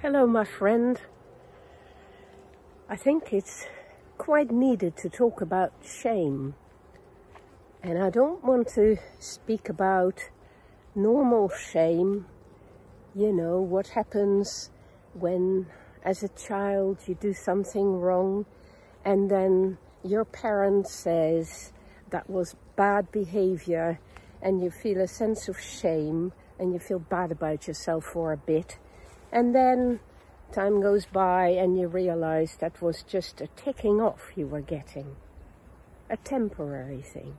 Hello, my friend. I think it's quite needed to talk about shame. And I don't want to speak about normal shame, you know, what happens when, as a child, you do something wrong and then your parent says that was bad behavior and you feel a sense of shame and you feel bad about yourself for a bit. And then time goes by and you realize that was just a ticking off you were getting. A temporary thing.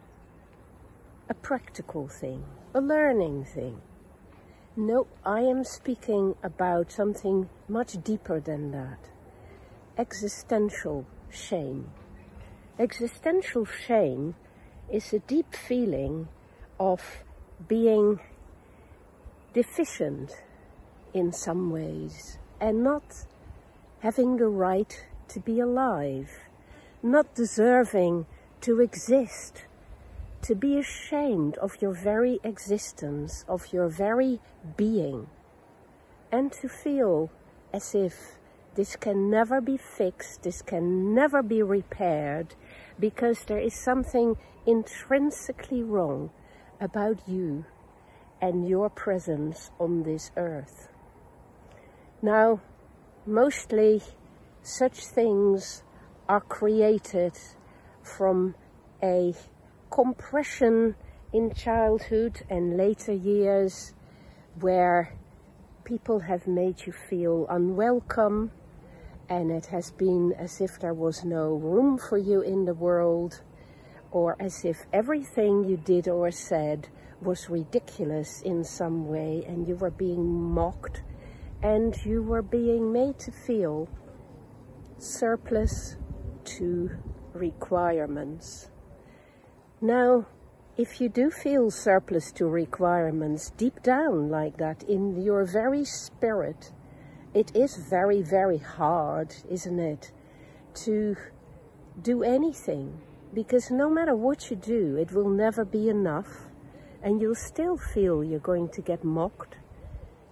A practical thing. A learning thing. No, I am speaking about something much deeper than that. Existential shame. Existential shame is a deep feeling of being deficient in some ways and not having the right to be alive, not deserving to exist, to be ashamed of your very existence, of your very being, and to feel as if this can never be fixed, this can never be repaired, because there is something intrinsically wrong about you and your presence on this earth. Now, mostly such things are created from a compression in childhood and later years where people have made you feel unwelcome and it has been as if there was no room for you in the world, or as if everything you did or said was ridiculous in some way and you were being mocked and you were being made to feel surplus to requirements. Now, if you do feel surplus to requirements deep down like that in your very spirit, it is very, very hard, isn't it, to do anything, because no matter what you do, it will never be enough, and you'll still feel you're going to get mocked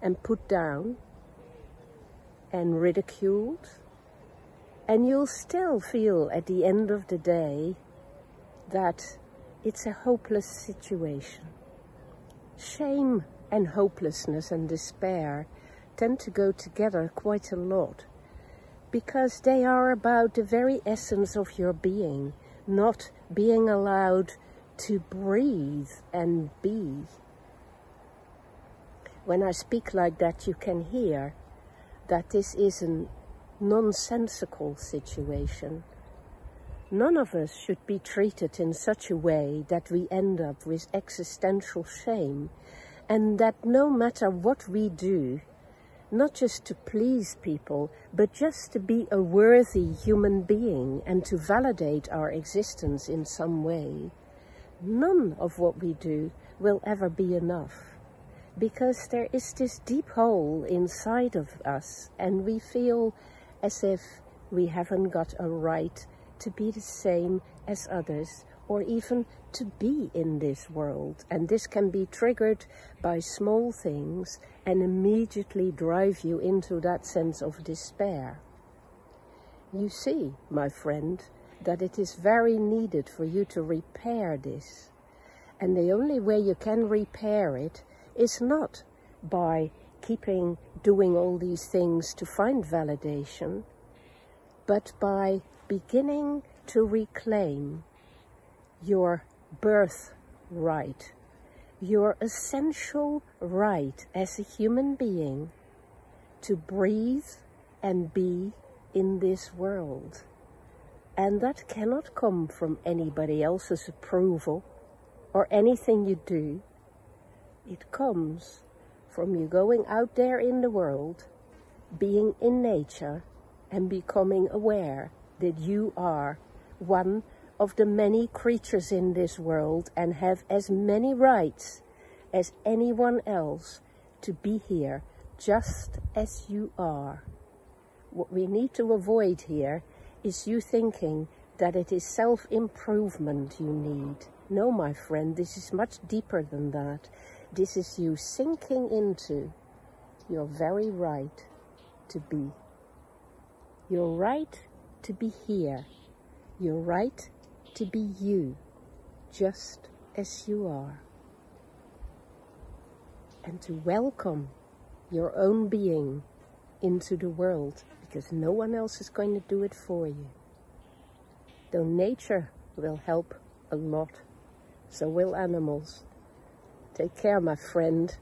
and put down and ridiculed, and you'll still feel at the end of the day that it's a hopeless situation. Shame and hopelessness and despair tend to go together quite a lot, because they are about the very essence of your being, not being allowed to breathe and be. When I speak like that, you can hear that this is a nonsensical situation. None of us should be treated in such a way that we end up with existential shame, and that no matter what we do, not just to please people, but just to be a worthy human being and to validate our existence in some way, none of what we do will ever be enough. Because there is this deep hole inside of us and we feel as if we haven't got a right to be the same as others or even to be in this world. And this can be triggered by small things and immediately drive you into that sense of despair. You see, my friend, that it is very needed for you to repair this. And the only way you can repair it is not by doing all these things to find validation, but by beginning to reclaim your birthright, your essential right as a human being to breathe and be in this world. And that cannot come from anybody else's approval or anything you do. It comes from you going out there in the world, being in nature, and becoming aware that you are one of the many creatures in this world and have as many rights as anyone else to be here just as you are. What we need to avoid here is you thinking that it is self-improvement you need. No, my friend, this is much deeper than that. This is you sinking into your very right to be. You're right to be here. You're right to be you, just as you are. And to welcome your own being into the world, because no one else is going to do it for you. Though nature will help a lot, so will animals. Take care, my friend.